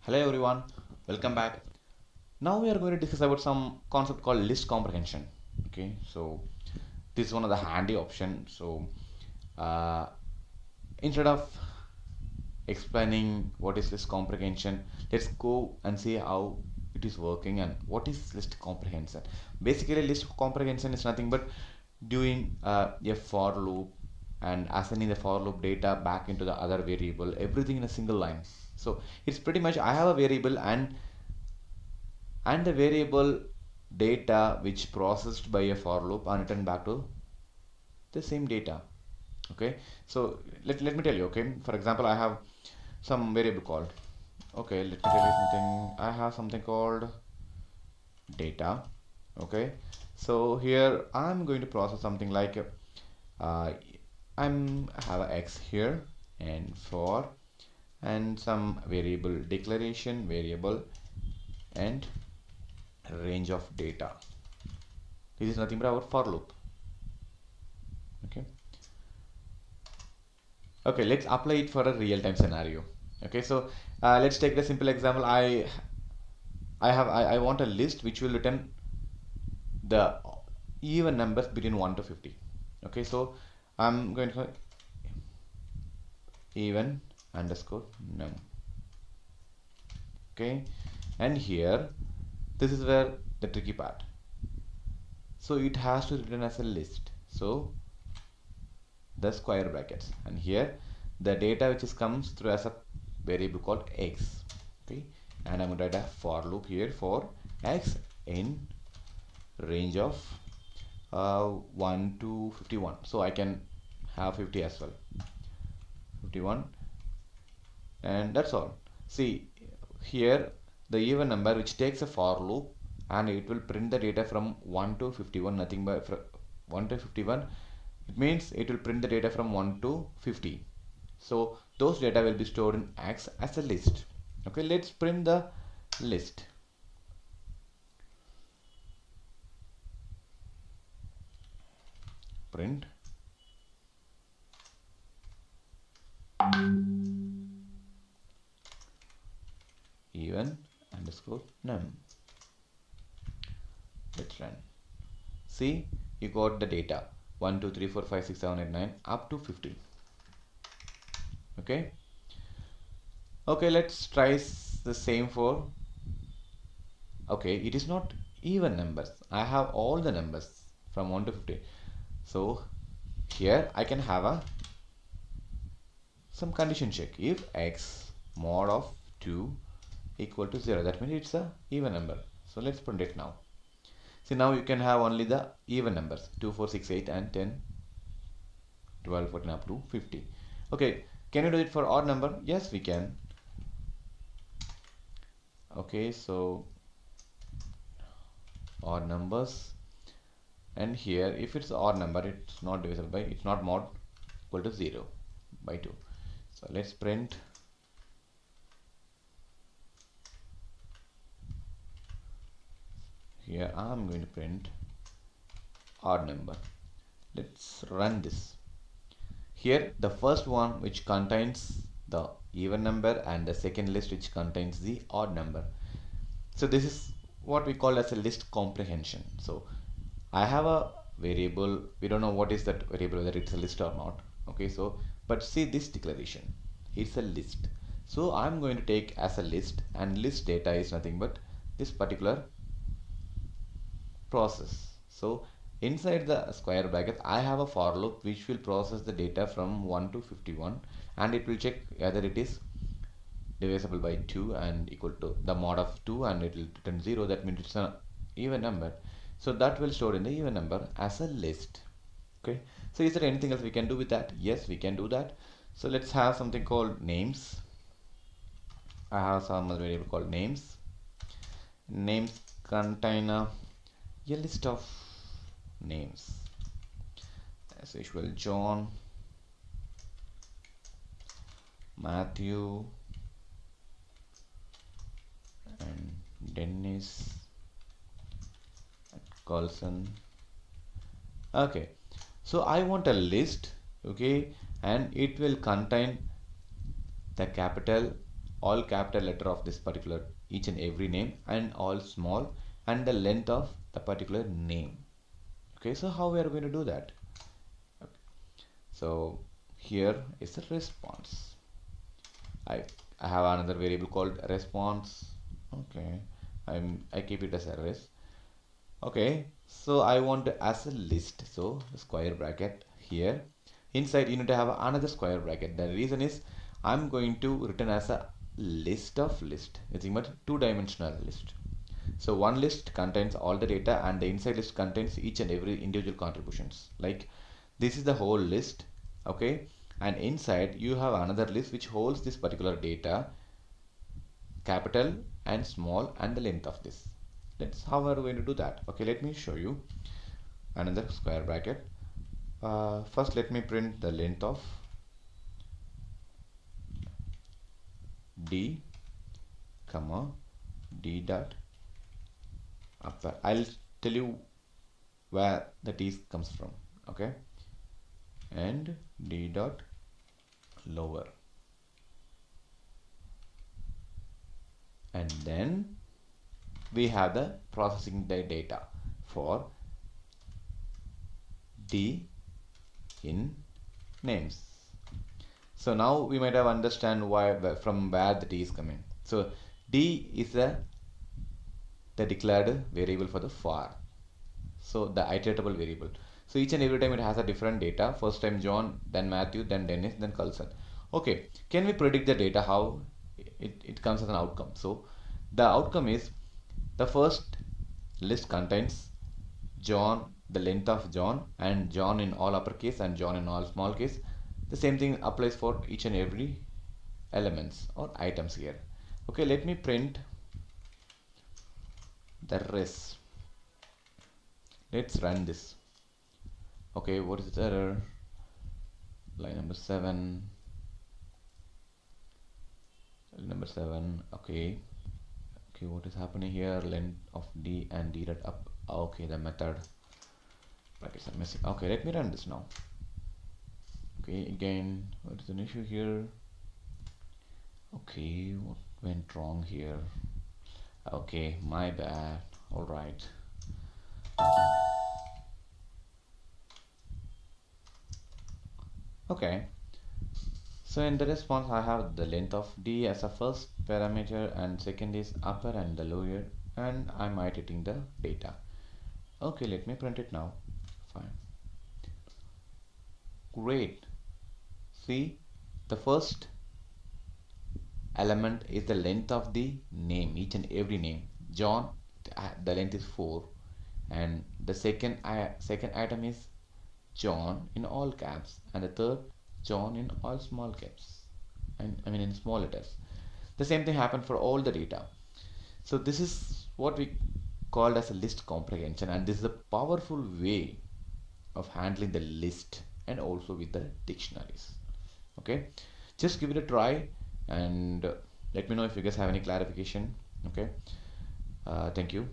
Hello everyone, welcome back. Now we are going to discuss about some concept called list comprehension. Okay, so this is one of the handy options. Uh, Instead of explaining what is list comprehension, let's go and see how it is working and what is list comprehension. Basically, list comprehension is nothing but doing a for loop and assigning the for loop data back into the other variable, everything in a single line. So it's pretty much I have a variable and the variable data which processed by a for loop and returned back to the same data. Okay, so let me tell you. Okay, for example, I have some variable called, okay, let me tell you something. I have something called data. Okay, so here I'm going to process something like uh, I have a x here and for and some variable declaration variable and range of data. This is nothing but our for loop. Okay, okay, let's apply it for a real-time scenario. Okay, so let's take the simple example. I want a list which will return the even numbers between 1 to 50. Okay, so I'm going to even underscore num. Okay, and here this is where the tricky part. So it has to return as a list. So the square brackets, and here the data which is comes through as a variable called x. Okay, and I'm going to write a for loop here for x in range of 1 to 51, so I can have 50 as well, 51, and that's all. See here the even number which takes a for loop and it will print the data from 1 to 51, nothing but 1 to 51. It means it will print the data from 1 to 50. So those data will be stored in X as a list. Okay, let's print the list. Print even underscore num. Let's run. See, you got the data 1 2 3 4 5 6 7 8 9 up to 50. Okay, okay, let's try the same for, okay, it is not even numbers. I have all the numbers from 1 to 50. So here I can have a some condition check. If x mod of 2 equal to 0, that means it's a even number. So let's print it now. See, now you can have only the even numbers 2 4 6 8 and 10 12 14 up to 50. Okay, can you do it for odd number? Yes, we can. Okay, so odd numbers, and here if it's odd number, it's not divisible by, it's not mod equal to 0 by 2. So let's print here. I'm going to print odd number. Let's run this. Here the first one which contains the even number and the second list which contains the odd number. So this is what we call as a list comprehension. So I have a variable, we don't know what is that variable, whether it's a list or not. Okay, so but see this declaration, it's a list. So I'm going to take as a list, and list data is nothing but this particular process. So inside the square bracket I have a for loop which will process the data from 1 to 51, and it will check whether it is divisible by 2 and equal to the mod of 2, and it will return 0, that means it's an even number. So that will store in the even number as a list. Okay, so is there anything else we can do with that? Yes, we can do that. So let's have something called names. I have some variable called names. Names contain a list of names, as usual: John, Matthew, and Dennis, Carlson. Okay, so I want a list. Okay, and it will contain the capital all capital letter of this particular each and every name, and all small, and the length of the particular name. Okay, so how we are going to do that? Okay. So here is the response. I have another variable called response. Okay, I keep it as a res. Okay, so I want to as a list, so square bracket here. Inside you need to have another square bracket. The reason is I'm going to return as a list of list. It's a two-dimensional list. So one list contains all the data, and the inside list contains each and every individual contributions. Like this is the whole list, okay? And inside you have another list which holds this particular data, capital and small, and the length of this. That's how we're going to do that. Okay, let me show you another square bracket. First let me print the length of d comma d dot upper. I'll tell you where the t comes from, okay, and d dot lower, and then we have the processing the data for d in names. So now we might have understand why from where the d is coming. So d is the declared variable for the for, so the iteratable variable. So each and every time it has a different data. First time John, then Matthew, then Dennis, then Carlson. Okay, can we predict the data how it comes as an outcome? So the outcome is the first list contains John, the length of John, and John in all uppercase and John in all small case. The same thing applies for each and every elements or items here. Okay, let me print the rest. Let's run this. Okay, what is the error? Line number 7. Number 7. Okay, what is happening here? Length of d and d dot up. Okay, the method brackets are missing. Okay, let me run this now. Okay, again, what is an issue here? Okay, what went wrong here? Okay, my bad. All right. Okay, so in the response I have the length of d as a first parameter, and second is upper and the lower, and I'm iterating the data. Okay, let me print it now. Fine. Great. See, the first element is the length of the name, each and every name. John, the length is 4, and the second item is John in all caps, and the third John in all small caps, and I mean in small letters. The same thing happened for all the data. So this is what we called as a list comprehension, and this is a powerful way of handling the list and also with the dictionaries. Okay, just give it a try, and let me know if you guys have any clarification. Okay, thank you.